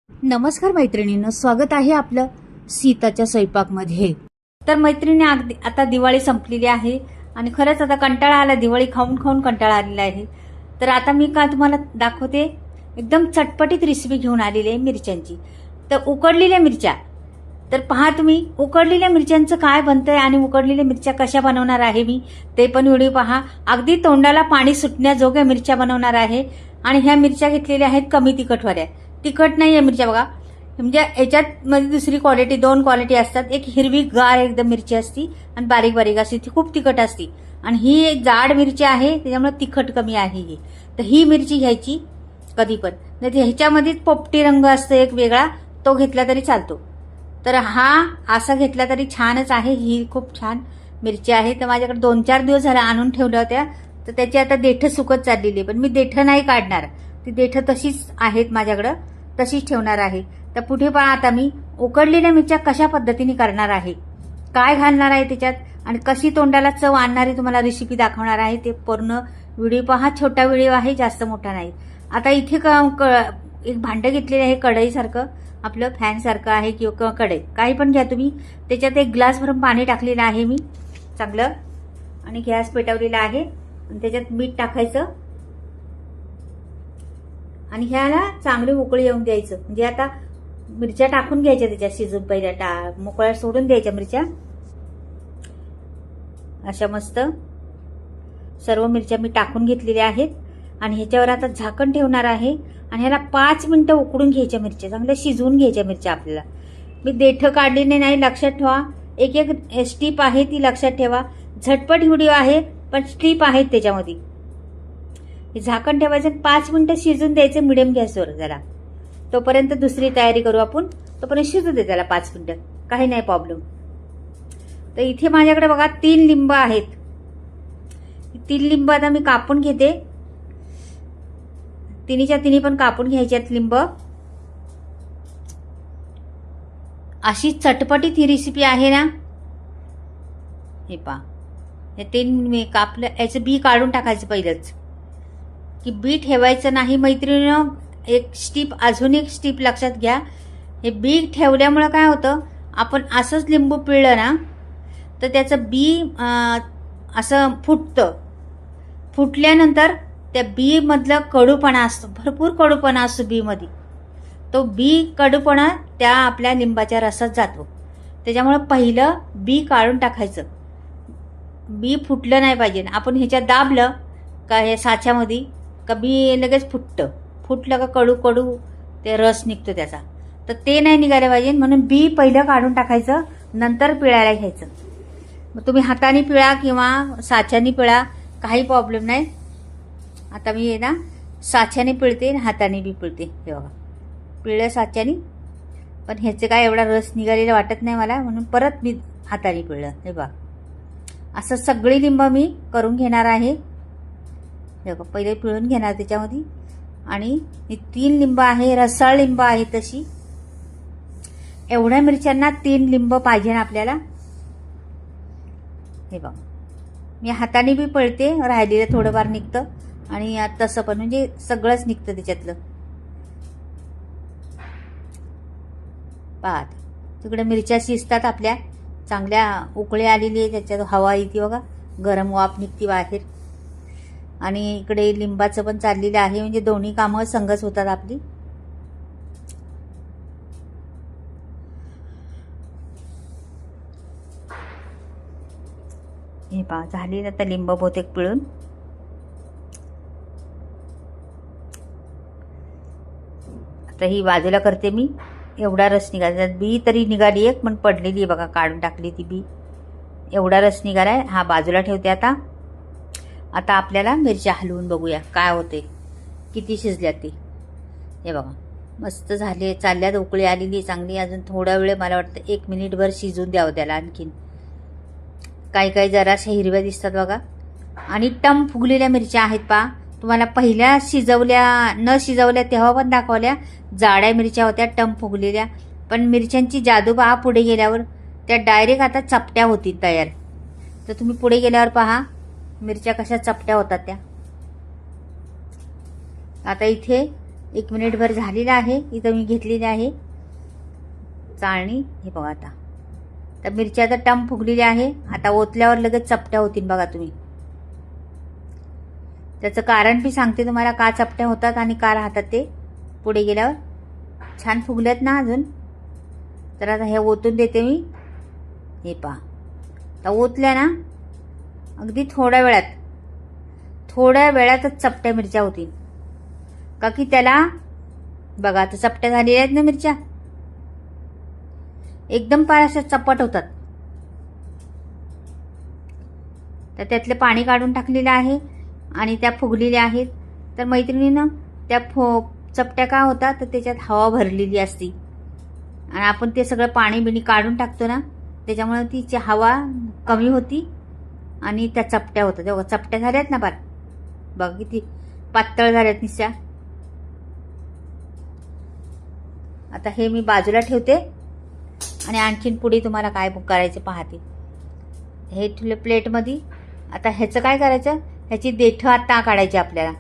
नमस्कार मैत्रिणींनो, स्वागत आहे आपलं सीताच्या स्वयंपाकमध्ये। तर मैत्रिणी, अगदी आता दिवाळी संपलेली आहे आणि खरंच आता कंटाळा आला, दिवाळी खाऊन खाऊन कंटाळा आलेला आहे। तर आता मी का तुम्हाला दाखवते, एकदम चटपटीत रेसिपी घेऊन आलेली आहे मिरच्यांची। तर उकडलेल्या मिरच्या, तर पहा तुम्ही उकडलेल्या मिरच्यांचं काय बनतंय आणि उकडलेल्या मिरच्या कशा बनवणार आहे मी ते पण व्हिडिओ पहा। अगदी तोंडाला पाणी सुटण्याजोग्या मिरच्या बनवणार आहे आणि ह्या मिरच्या घेतलेल्या आहेत कमी तिखटवाल्या। तिखट नाही आहे मिरच्या बघा, म्हणजे याच्यात मध्ये दुसरी क्वालिटी, दोन क्वालिटी असतात। एक हिरवी गार एकदम मिरची असती आणि बारीक बारीक असते, ती खूप तिखट असते। आणि ही जाड मिरची आहे त्याच्यामुळे तिखट कमी आहे ही। तर ही मिरची घ्यायची कधी पण, नाही तर ह्याच्यामध्येच पोपटी रंग असतो एक वेगळा, तो घेतला तरी चालतो। तर हा असा घेतला तरी छानच आहे। ही खूप छान मिरची आहे। तर माझ्याकडे 2-4 दिवस झाले आणून ठेवल्या होत्या, तर त्याची आता देठं सुकत चाललेली, पण मी देठं नाही काढणार, ती देठं तशीच आहेत माझ्याकडं, तशीच ठेवणार आहे। तर पुढे पहा आता मी उकडलेल्या मिरच्या कशा पद्धतीने करणार आहे, काय घालणार आहे त्याच्यात आणि कशी तोंडाला चव आणणारी तुम्हाला रेसिपी दाखवणार आहे। ते पूर्ण व्हिडिओ पहा, छोटा व्हिडिओ आहे, जास्त मोठा नाही। आता इथे एक भांडं घेतलेलं आहे, कढईसारखं, आपलं फॅन सारखं आहे किंवा कढई काही पण घ्या तुम्ही। त्याच्यात एक ग्लास भरून पाणी टाकलेलं आहे मी चांगलं, आणि गॅस पेटवलेला आहे आणि त्याच्यात मीठ टाकायचं आणि ह्याला चांगली उकळी येऊन द्यायचं। म्हणजे आता मिरच्या टाकून घ्यायच्या त्याच्यात शिजून, पहिल्या मोकळ्या सोडून द्यायच्या मिरच्या अशा मस्त। सर्व मिरच्या मी टाकून घेतलेल्या आहेत आणि ह्याच्यावर आता झाकण ठेवणार आहे आणि ह्याला 5 मिनिटं उकडून घ्यायच्या मिरच्या, चांगल्या शिजवून घ्यायच्या मिरच्या आपल्याला। मी देठं काढलेले नाही, लक्षात ठेवा, एक एक स्टीप आहे ती लक्षात ठेवा। झटपट व्हिडिओ आहे पण स्टीप आहेत त्याच्यामध्ये। झाकण ठेवायचं, 5 मिनिटं शिजून द्यायचं मिडियम गॅसवर जरा। तोपर्यंत दुसरी तयारी करू आपण, तोपर्यंत शिजू दे त्याला 5 मिनिटं, काही नाही प्रॉब्लेम। तर इथे माझ्याकडे बघा 3 लिंब आहेत, 3 लिंब आता मी कापून घेते, तिन्हीच्या तिन्ही पण कापून घ्यायच्यात लिंब। अशी चटपटीत ही रेसिपी आहे ना। हे पहा, हे 3 मी कापलं, याचं बी काढून टाकायचं पहिलंच, की बी ठेवायचं नाही मैत्रिणींनो। एक स्टीप, अजून एक स्टीप लक्षात घ्या, हे बी ठेवल्यामुळं काय होतं, आपण असंच लिंबू पिळलं ना तर त्याचं बी असं फुटतं। फुटल्यानंतर त्या बी मधलं कडूपणा असतो, भरपूर कडूपणा असतो बी मध्ये, तो बी कडूपणा त्या आपल्या लिंबाच्या रसात जातो। त्याच्यामुळे पहिलं बी काढून टाकायचं, बी फुटलं नाही पाहिजे। आपण ह्याच्यात दाबलं का हे साच्यामध्ये का बी लगेच फुटतं, फुटलं का कडू कडू ते रस निघतो त्याचा, तर ते नाही निघायला पाहिजे। म्हणून बी पहिलं काढून टाकायचं, नंतर पिळायला घ्यायचं। मग तुम्ही हाताने पिळा किंवा साच्याने पिळा, काही प्रॉब्लेम नाही। आता मी हे ना साच्याने पिळते आणि हाताने बी पिळते, हे बघा पिळलं साच्याने, पण ह्याचे काय एवढा रस निघालेला वाटत नाही मला, म्हणून परत मी हाताने पिळलं। हे बघा असं सगळी लिंब मी करून घेणार आहे। हे बघा पहिले पिळून घेणार त्याच्यामध्ये, आणि ही 3 लिंब आहे, रसाळ लिंब आहे तशी। एवढ्या मिरच्यांना 3 लिंब पाहिजे ना आपल्याला। हे बघा मी हाताने बी पिळते, राहिलेलं थोडंफार निघतं आणि तसं पण म्हणजे सगळंच निघतं त्याच्यातलं। पाहत तिकडे मिरच्या शिजतात आपल्या, चांगल्या उकळी आलेली आहे, त्याच्यात हवा येते बघा, गरम वाफ निघते बाहेर, आणि इकडे लिंबाचं पण चाललेलं आहे, म्हणजे दोन्ही कामं संगच होतात आपली। हे पहा झाली आता लिंब बहुतेक पिळून। आता ही बाजूला करते मी, एवढा रस निघाला, बी तरी निघाली एक पण पडलेली आहे बघा, काढून टाकली ती बी, एवढा रस निघालाय। हा बाजूला ठेवते आता। आता आपल्याला मिरच्या हलवून बघूया काय होते, किती शिजल्यात ती। हे बघा मस्त झाले, चालल्यात, उकळी आलेली चांगली। अजून थोडा वेळ, मला वाटतं 1 मिनिटभर शिजून द्यावं त्याला आणखीन। काही काही जराशा हिरव्या दिसतात बघा, आणि टम फुगलेल्या मिरच्या आहेत पहा। तुम्हाला पहिल्या शिजवल्या न शिजवल्या तेव्हा पण दाखवल्या, जाड्या मिरच्या होत्या टम फुगलेल्या, पण मिरच्यांची जादू पहा पुढे गेल्यावर, त्या डायरेक्ट आता चपट्या होतील तयार। तर तुम्ही पुढे गेल्यावर पहा मिरच्या कशा चपट्या होतात त्या। आता इथे 1 मिनिटभर झालेला आहे. इथं मी घेतलेली आहे चाळणी. हे बघा आता तर मिरच्या तर टम फुगलेली आहे. आता ओतल्यावर लगेच चपट्या होतील बघा तुम्ही. त्याचं कारण मी सांगते तुम्हाला, का चपट्या होतात आणि का राहतात ते पुढे गेल्यावर. छान फुगल्यात ना अजून. तर आता हे ओतून देते मी. हे पहा आता ओतल्या ना, अगदी थोड्या वेळातच चपट्या मिरच्या होतील. का की त्याला बघा आता चपट्या झालेल्या आहेत ना मिरच्या, एकदम पार अशा चपट होतात. तर त्यातले पाणी काढून टाकलेलं आहे आणि त्या फुगलेल्या आहेत. तर मैत्रिणीनं त्या चपट्या का होतात, तर त्याच्यात हवा भरलेली असती आणि आपण ते सगळं पाणी बिणी काढून टाकतो ना, त्याच्यामुळे तिची हवा कमी होती आणि त्या चपट्या होतात. तेव्हा चपट्या झाल्यात ना पार, बघा किती पातळ झाल्यात निश्च्या. आता हे मी बाजूला ठेवते आणि आणखीन पुढे तुम्हाला काय करायचं पाहते. हे ठेवले प्लेटमध्ये. आता ह्याचं काय करायचं, ह्याची देठं आता काढायची आपल्याला.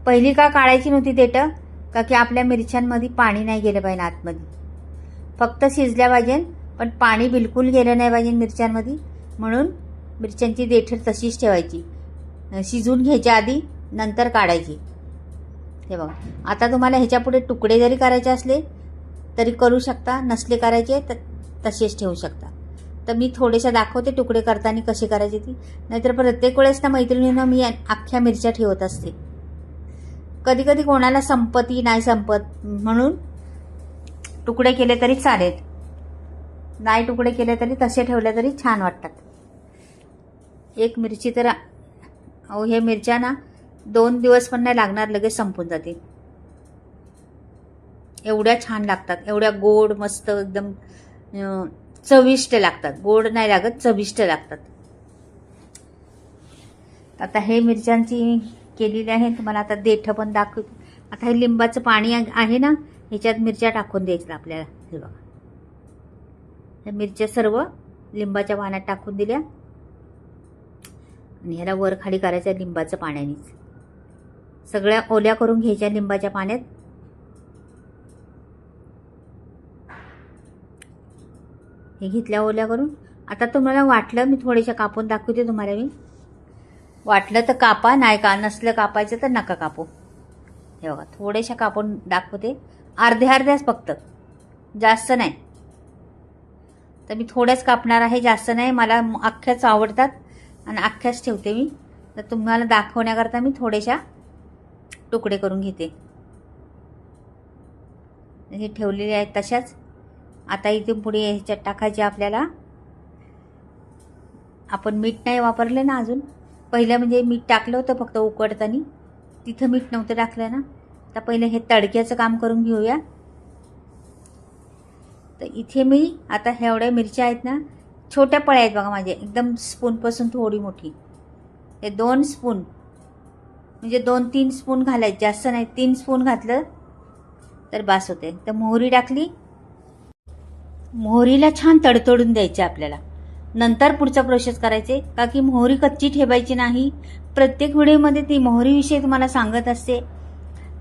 पहिली का काढायची नव्हती देठं, का की आपल्या मिरच्यांमध्ये पाणी नाही गेलं पाहिजे आतमध्ये, फक्त शिजल्या पाहिजे, पण पाणी बिलकुल गेलं नाही पाहिजे मिरच्यांमध्ये. म्हणून मिरच्यांची देठं तशीच ठेवायची, शिजून घ्यायच्या आधी, नंतर काढायची. हे बघा आता तुम्हाला ह्याच्या पुढे तुकडे जरी करायचे असले तरी करू शकता, नसले करायचे तर तसेच ठेवू शकता. तर मी थोडेसे दाखवते तुकडे करताना कसे करायचे ती. नाहीतर प्रत्येक वेळेस ना मैत्रिणीनं मी अख्ख्या मिरच्या ठेवत असते. कधी कधी कोणाला संपती नाही संपत, म्हणून तुकडे केले तरी चालेल, नाही तुकडे केले तरी तसे ठेवले तरी छान वाटतात. एक मिरची तर हे मिरच्या ना 2 दिवस पण नाही लागणार, लगेच संपून जाते. एवढ्या छान लागतात, एवढ्या गोड मस्त एकदम चविष्ट लागतात. गोड नाही लागत, चविष्ट लागतात. आता हे मिरच्यांची केलेली आहे. तुम्हाला आता देठं पण दाखवते. आता हे लिंबाचं पाणी आहे ना, ह्याच्यात मिरच्या टाकून द्यायचं आपल्याला. हे बघा ह्या मिरच्या सर्व लिंबाच्या पाण्यात टाकून दिल्या आणि ह्याला वर खाली करायचं लिंबाचं पाण्यानेच. सगळ्या ओल्या करून घ्यायच्या लिंबाच्या पाण्यात. हे घेतल्या ओल्या करून. आता तुम्हाला वाटलं मी थोडेशा कापून दाखवते तुम्हाला. मी वाटलं तर कापा, नाही का नसलं कापायचं तर नका कापू. हे बघा थोडेशा कापून दाखवते, अर्ध्याच फक्त, जास्त नाही. तर मी थोड्याच कापणार आहे, जास्त नाही. मला अख्ख्याच आवडतात आणि अख्ख्याच ठेवते मी. तर तुम्हाला दाखवण्याकरता मी थोडेशा तुकडे करून घेते. हे ठेवलेले आहेत तशाच. आता इथून पुढे ह्याच्यात टाकायचे आपल्याला. आपण मीठ नाही वापरले ना अजून. पहिलं म्हणजे मीठ टाकलं होतं फक्त उकडताना, तिथं मीठ नव्हतं टाकलं ना. तर पहिले हे तडक्याचं काम करून घेऊया. तर इथे मी आता एवढ्या मिरच्या आहेत ना, छोट्या पळ्या आहेत बघा माझे, एकदम स्पूनपासून थोडी मोठी. हे 2 स्पून म्हणजे 2-3 स्पून घालायचे, जास्त नाही. 3 स्पून घातलं तर बास होते. तर मोहरी टाकली. मोहरीला छान तडतडून द्यायचे आपल्याला. नंतर पुढचा प्रोसेस करायचे, का की मोहरी कच्ची ठेवायची नाही. प्रत्येक व्हिडिओमध्ये ती मोहरीविषयी तुम्हाला सांगत असते,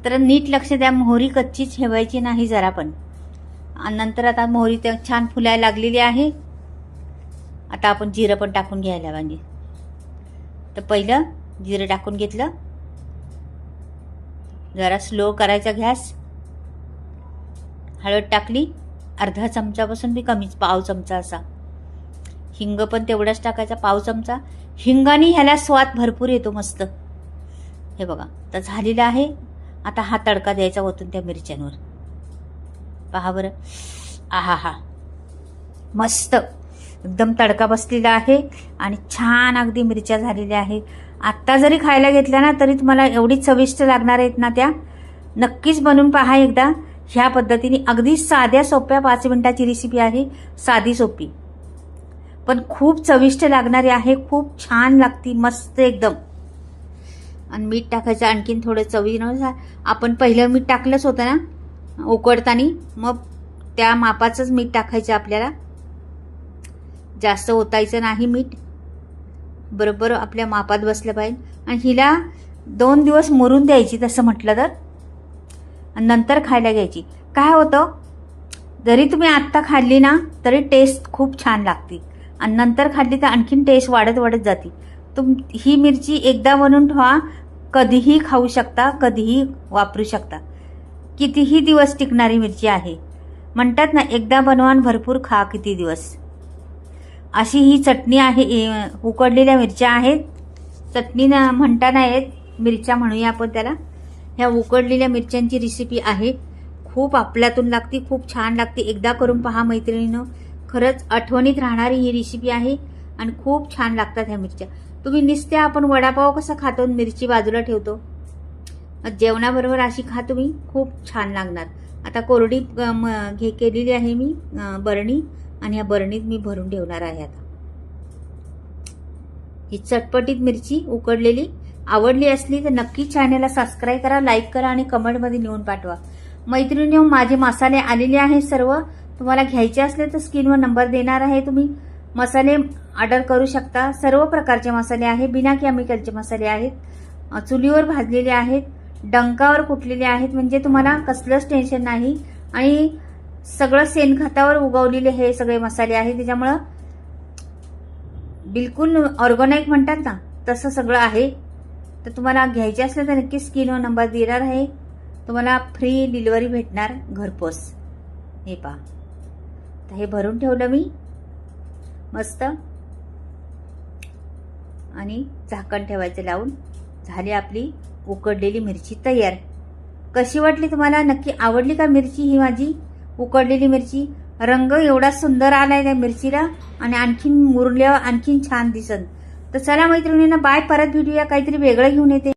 तर नीट लक्ष द्या. मोहरी कच्ची ठेवायची नाही जरा पण. आणि नंतर आता मोहरी त्या छान फुलायला लागलेली आहे. आता आपण जिरं पण टाकून घ्यायला पाहिजे. तर पहिलं जिरं टाकून घेतलं. जरा स्लो करायचा गॅस. हळद टाकली, अर्धा चमचापासून बी कमीच, पाव चमचा असा. हिंग पण तेवढाच टाकायचा, पाव चमचा. हिंगाने ह्याला स्वाद भरपूर येतो मस्त. हे बघा तर झालेलं आहे. आता हा तडका द्यायचा वतून त्या मिरच्यांवर. पहा बरं, आहा हा मस्त एकदम तडका बसलेला आहे आणि छान अगदी मिरच्या झालेल्या आहेत. आत्ता जरी खायला घेतल्या ना तरी तुम्हाला एवढी चविष्ट लागणार आहेत ना त्या. नक्कीच बनवून पहा एकदा ह्या पद्धतीने. अगदी साध्या सोप्या 5 मिनिटाची रेसिपी आहे, साधी सोपी, पण खूप चविष्ट लागणारी आहे. खूप छान लागती, मस्त एकदम. आणि मीठ टाकायचं आणखीन थोडं चवीनुसार. आपण पहिलं मीठ टाकलंच होतं ना उकडताना, मग त्या मापाचंच मीठ टाकायचं आपल्याला. जास्त ओतायचं नाही मीठ, बरोबर आपल्या मापात बसलं पाहिजे. आणि हिला 2 दिवस मुरून द्यायची तसं म्हटलं तर. आणि नंतर खायला घ्यायची. काय होतं, जरी तुम्ही आत्ता खाल्ली ना तरी टेस्ट खूप छान लागते आणि नंतर खाल्ली तर आणखीन टेस्ट वाढत वाढत जाते. ही मिरची एकदा बनवून ठेवा, कधीही खाऊ शकता, कधीही वापरू शकता. कितीही दिवस टिकणारी मिरची आहे. म्हणतात ना, एकदा बनवा आणि भरपूर खा किती दिवस. अशी ही चटणी आहे. उकडलेल्या मिरच्या आहेत. चटणी ना म्हणता नाही येत, मिरच्या म्हणूया आपण त्याला. ह्या उकडलेल्या मिरच्यांची रेसिपी आहे. खूप आपल्यातून लागते, खूप छान लागते. एकदा करून पहा मैत्रिणींनो, खरंच आठवणीत राहणारी ही रेसिपी आहे आणि खूप छान लागतात ह्या मिरच्या. तुम्ही नुसत्या आपण वडापाव कसा खातो मिरची बाजूला ठेवतो, जेवणाबरोबर अशी खा तुम्ही, खूप छान लागणार. आता कोरडी केलेली आहे मी बरणी आणि या बरणीत मी भरून ठेवणार आहे. आता ही चटपटीत मिरची उकडलेली आवडली असली तर नक्की चॅनलला सबस्क्राईब करा, लाईक करा आणि कमेंटमध्ये लिहून पाठवा. मैत्रिणींनो, माझे मसाले आलेले आहेत सर्व. तुम्हाला घ्यायचे असले तर स्क्रीनवर नंबर देणार आहे, तुम्ही मसाले ऑर्डर करू शकता. सर्व प्रकारचे मसाले आहेत, बिना केमिकलचे मसाले आहेत, चुलीवर भाजलेले आहेत, डंकावर कुटलेले आहेत, म्हणजे तुम्हाला कसलंच टेन्शन नाही. आणि सगळं शेणखतावर उगवलेले हे सगळे मसाले आहेत, त्याच्यामुळं बिलकुल ऑर्गॅनिक म्हणतात ना तसं सगळं आहे. तर तुम्हाला घ्यायचे असले तर नक्की स्क्रीनवर नंबर देणार आहे. तुम्हाला फ्री डिलिव्हरी भेटणार घरपोच. हे पहा, तर हे भरून ठेवलं मी मस्त आणि झाकण ठेवायचं लावून. झाली आपली उकडलेली मिरची तयार. कशी वाटली तुम्हाला? नक्की आवडली का मिरची ही माझी उकडलेली मिरची? रंग एवढा सुंदर आलाय त्या मिरचीला आणि आणखीन मुरल्यावर आणखीन छान दिसन. तर चला मैत्रिणींना बाय, परत भेटूया काहीतरी वेगळं घेऊन येते.